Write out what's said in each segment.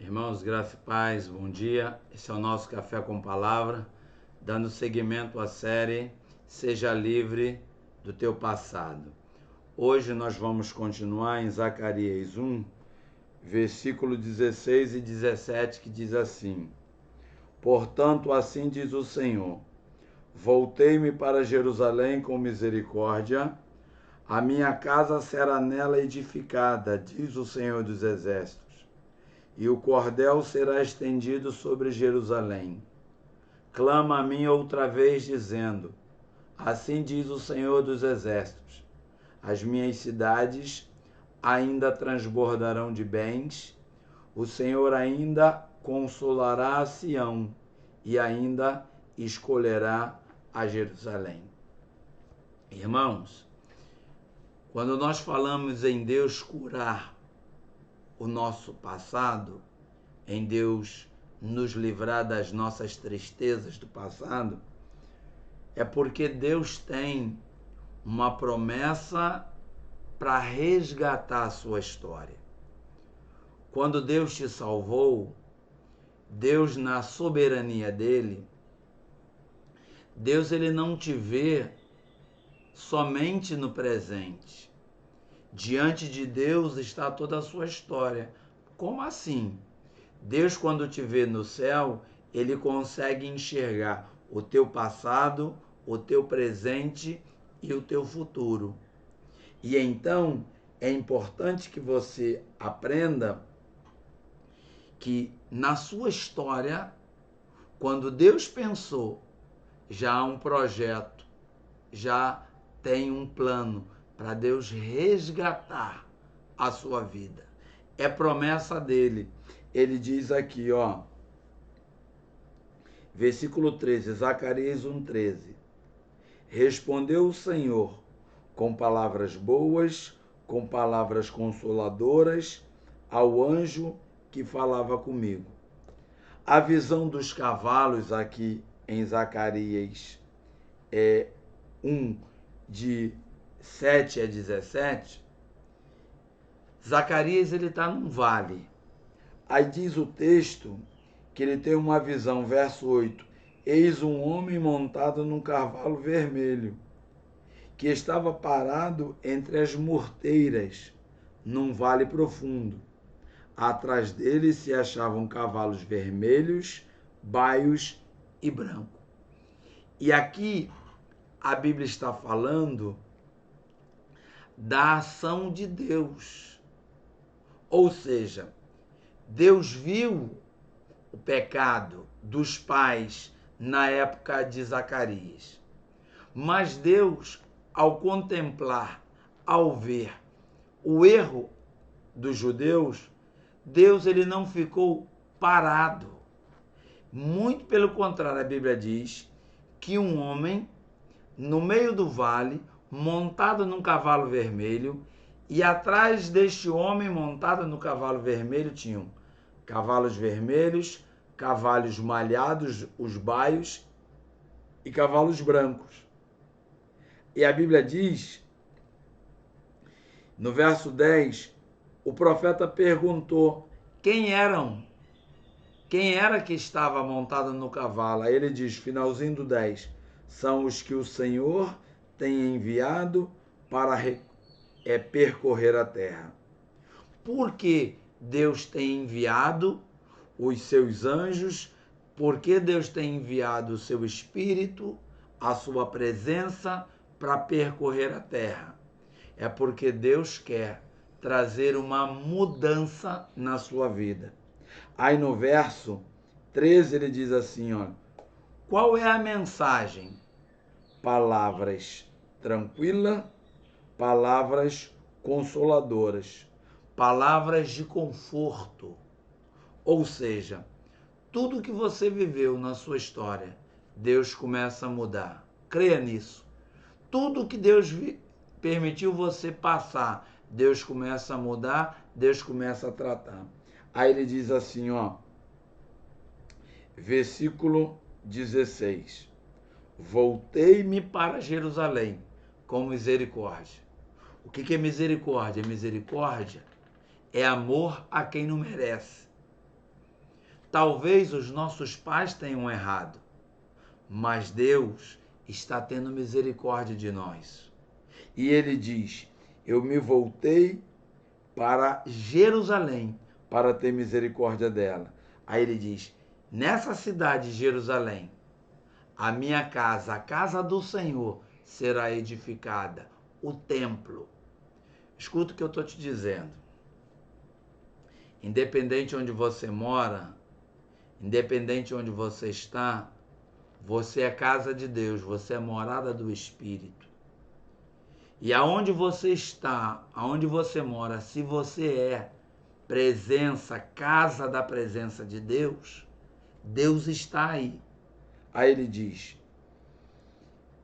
Irmãos, graça e paz, bom dia. Esse é o nosso Café com Palavra, dando seguimento à série Seja Livre do Teu Passado. Hoje nós vamos continuar em Zacarias 1, versículo 16 e 17, que diz assim: Portanto, assim diz o Senhor, voltei-me para Jerusalém com misericórdia, a minha casa será nela edificada, diz o Senhor dos Exércitos. E o cordel será estendido sobre Jerusalém. Clama a mim outra vez, dizendo: Assim diz o Senhor dos Exércitos: As minhas cidades ainda transbordarão de bens, o Senhor ainda consolará a Sião e ainda escolherá a Jerusalém. Irmãos, quando nós falamos em Deus curar o nosso passado, em Deus nos livrar das nossas tristezas do passado, é porque Deus tem uma promessa para resgatar a sua história. Quando Deus te salvou, Deus, na soberania dele, Deus ele não te vê somente no presente. Diante de Deus está toda a sua história. Como assim? Deus, quando te vê no céu, ele consegue enxergar o teu passado, o teu presente e o teu futuro. E então é importante que você aprenda que na sua história, quando Deus pensou, já há um projeto, já tem um plano para Deus resgatar a sua vida. É promessa dele. Ele diz aqui, ó, versículo 13, Zacarias 1,13. Respondeu o Senhor com palavras boas, com palavras consoladoras, ao anjo que falava comigo. A visão dos cavalos aqui em Zacarias 1, de 7 a 17, Zacarias ele está num vale. Aí diz o texto que ele tem uma visão, verso 8, eis um homem montado num cavalo vermelho, que estava parado entre as morteiras, num vale profundo. Atrás dele se achavam cavalos vermelhos, baios e brancos. E aqui a Bíblia está falando da ação de Deus. Ou seja, Deus viu o pecado dos pais na época de Zacarias. Mas Deus, ao contemplar, ao ver o erro dos judeus, Deus ele não ficou parado. Muito pelo contrário, a Bíblia diz que um homem, no meio do vale, montado num cavalo vermelho, e atrás deste homem montado no cavalo vermelho tinham cavalos vermelhos, cavalos malhados, os baios, e cavalos brancos. E a Bíblia diz, no verso 10, o profeta perguntou quem eram, quem era que estava montado no cavalo. Aí ele diz, finalzinho do 10, são os que o Senhor tem enviado para percorrer a terra. Por que Deus tem enviado os seus anjos? Por que Deus tem enviado o seu Espírito, a sua presença, para percorrer a terra? É porque Deus quer trazer uma mudança na sua vida. Aí no verso 13 ele diz assim, ó, qual é a mensagem? Palavras tranquilas, palavras consoladoras, palavras de conforto. Ou seja, tudo que você viveu na sua história, Deus começa a mudar. Creia nisso. Tudo que Deus permitiu você passar, Deus começa a mudar, Deus começa a tratar. Aí ele diz assim, ó, versículo 16. Voltei-me para Jerusalém com misericórdia. O que é misericórdia? Misericórdia é amor a quem não merece. Talvez os nossos pais tenham errado, mas Deus está tendo misericórdia de nós. E ele diz: eu me voltei para Jerusalém para ter misericórdia dela. Aí ele diz: nessa cidade, Jerusalém, a minha casa, a casa do Senhor, será edificada, o templo. Escuta o que eu estou te dizendo. Independente onde você mora, independente onde você está, você é casa de Deus, você é morada do Espírito. E aonde você está, aonde você mora, se você é presença, casa da presença de Deus, Deus está aí. Aí ele diz: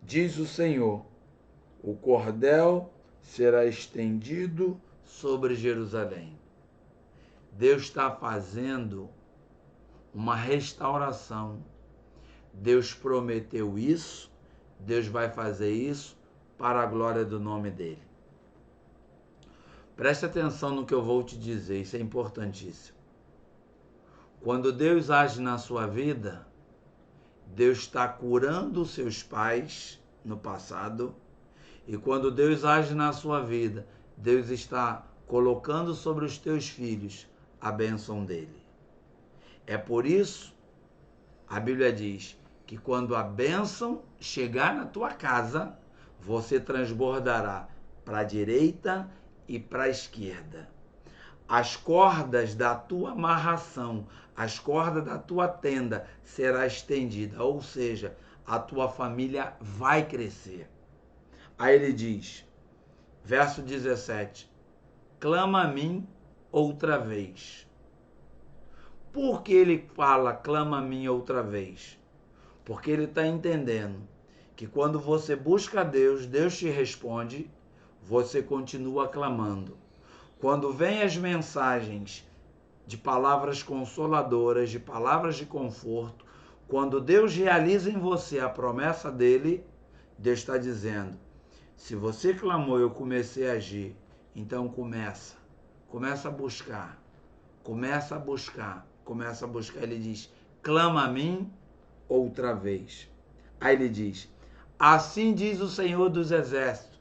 diz o Senhor, o cordel será estendido sobre Jerusalém. Deus está fazendo uma restauração. Deus prometeu isso, Deus vai fazer isso para a glória do nome dele. Preste atenção no que eu vou te dizer, isso é importantíssimo. Quando Deus age na sua vida, Deus está curando os seus pais no passado, e quando Deus age na sua vida, Deus está colocando sobre os teus filhos a bênção dele. É por isso, a Bíblia diz que quando a bênção chegar na tua casa, você transbordará para a direita e para a esquerda. As cordas da tua amarração, as cordas da tua tenda será estendida, ou seja, a tua família vai crescer. Aí ele diz, verso 17, clama a mim outra vez. Por que ele fala clama a mim outra vez? Porque ele está entendendo que quando você busca a Deus, Deus te responde, você continua clamando. Quando vem as mensagens de palavras consoladoras, de palavras de conforto, quando Deus realiza em você a promessa dele, Deus está dizendo, se você clamou, eu comecei a agir, então começa a buscar, começa a buscar. Ele diz, clama a mim outra vez. Aí ele diz, assim diz o Senhor dos Exércitos,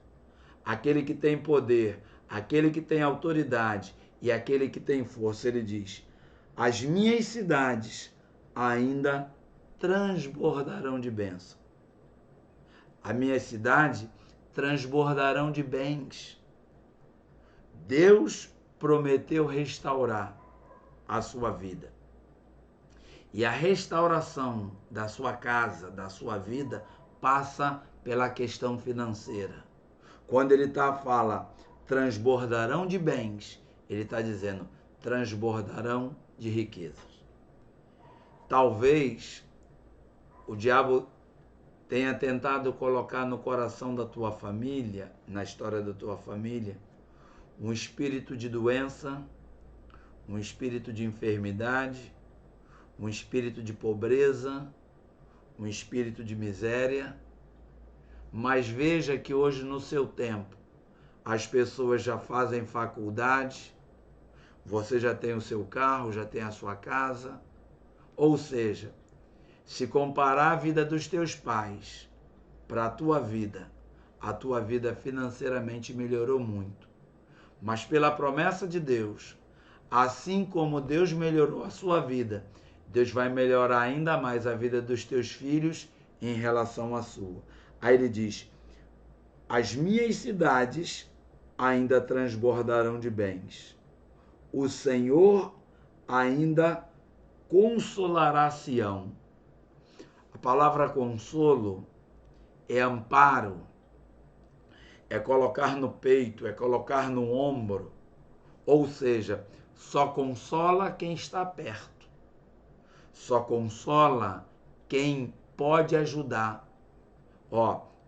aquele que tem poder, aquele que tem autoridade e aquele que tem força. Ele diz, as minhas cidades ainda transbordarão de bênção. A minha cidade transbordarão de bens. Deus prometeu restaurar a sua vida. E a restauração da sua casa, da sua vida, passa pela questão financeira. Quando ele fala transbordarão de bens, ele está dizendo transbordarão de riquezas. Talvez o diabo tenha tentado colocar no coração da tua família, na história da tua família, um espírito de doença, um espírito de enfermidade, um espírito de pobreza, um espírito de miséria. Mas veja que hoje no seu tempo, as pessoas já fazem faculdade, você já tem o seu carro, já tem a sua casa. Ou seja, se comparar a vida dos teus pais para a tua vida financeiramente melhorou muito. Mas pela promessa de Deus, assim como Deus melhorou a sua vida, Deus vai melhorar ainda mais a vida dos teus filhos em relação à sua. Aí ele diz, as minhas cidades ainda transbordarão de bens. O Senhor ainda consolará Sião. A palavra consolo é amparo, é colocar no peito, é colocar no ombro. Ou seja, só consola quem está perto. Só consola quem pode ajudar.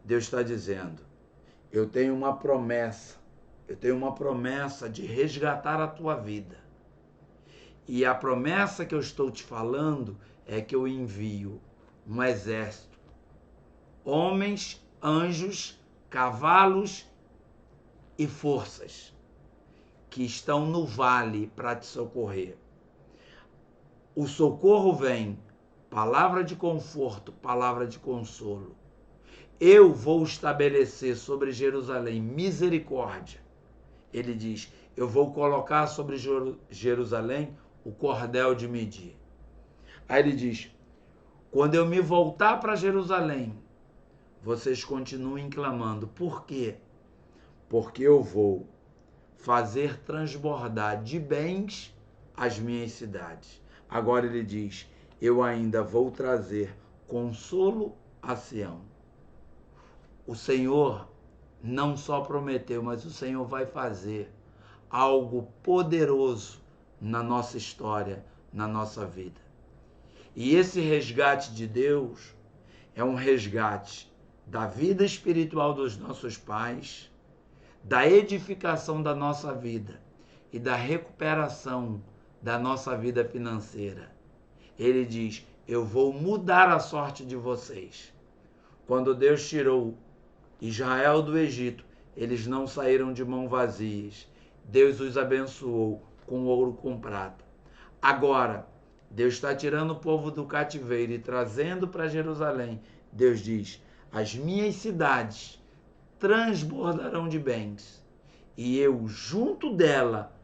Deus está dizendo, eu tenho uma promessa de resgatar a tua vida. E a promessa que eu estou te falando é que eu envio um exército, homens, anjos, cavalos e forças que estão no vale para te socorrer. o socorro vem, palavra de conforto, palavra de consolo. Eu vou estabelecer sobre Jerusalém misericórdia. Ele diz, eu vou colocar sobre Jerusalém o cordel de medir. Aí ele diz, quando eu me voltar para Jerusalém, vocês continuem clamando. Por quê? Porque eu vou fazer transbordar de bens as minhas cidades. Agora ele diz, eu ainda vou trazer consolo a Sião. O Senhor não só prometeu, mas o Senhor vai fazer algo poderoso na nossa história, na nossa vida. E esse resgate de Deus é um resgate da vida espiritual dos nossos pais, da edificação da nossa vida e da recuperação da nossa vida financeira. Ele diz, eu vou mudar a sorte de vocês. Quando Deus tirou Israel do Egito, eles não saíram de mãos vazias. Deus os abençoou com ouro, com prata. Agora, Deus está tirando o povo do cativeiro e trazendo para Jerusalém. Deus diz, as minhas cidades transbordarão de bens, e eu junto dela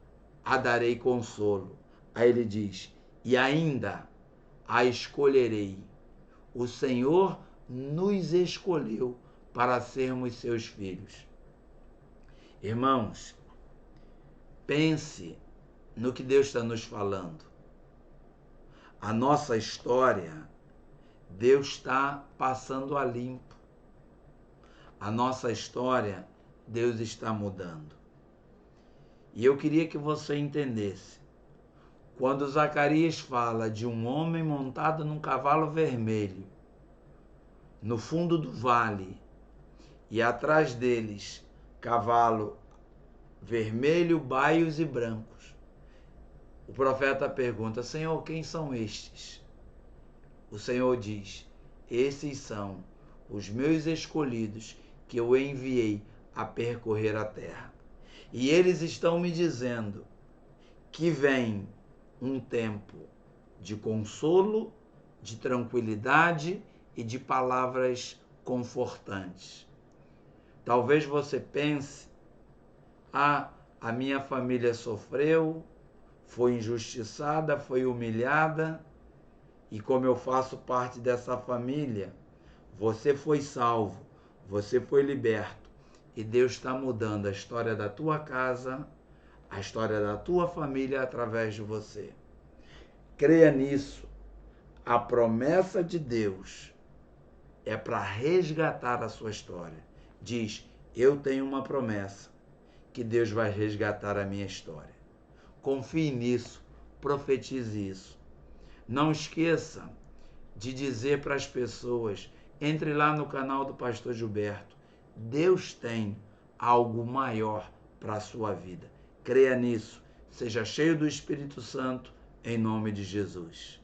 a darei consolo. Aí ele diz, e ainda a escolherei. O Senhor nos escolheu para sermos seus filhos. Irmãos, pense no que Deus está nos falando. A nossa história, Deus está passando a limpo. A nossa história, Deus está mudando. E eu queria que você entendesse. Quando Zacarias fala de um homem montado num cavalo vermelho, no fundo do vale, e atrás deles, cavalo vermelho, baios e brancos. O profeta pergunta, Senhor, quem são estes? O Senhor diz, esses são os meus escolhidos que eu enviei a percorrer a terra. E eles estão me dizendo que vem um tempo de consolo, de tranquilidade e de palavras confortantes. Talvez você pense, a minha família sofreu, foi injustiçada, foi humilhada, e como eu faço parte dessa família, você foi salvo, você foi liberto, e Deus está mudando a história da tua casa, a história da tua família através de você. Creia nisso. A promessa de Deus é para resgatar a sua história. Diz, eu tenho uma promessa, que Deus vai resgatar a minha história. Confie nisso, profetize isso. Não esqueça de dizer para as pessoas, entre lá no canal do Pastor Gilberto, Deus tem algo maior para a sua vida. Creia nisso, seja cheio do Espírito Santo, em nome de Jesus.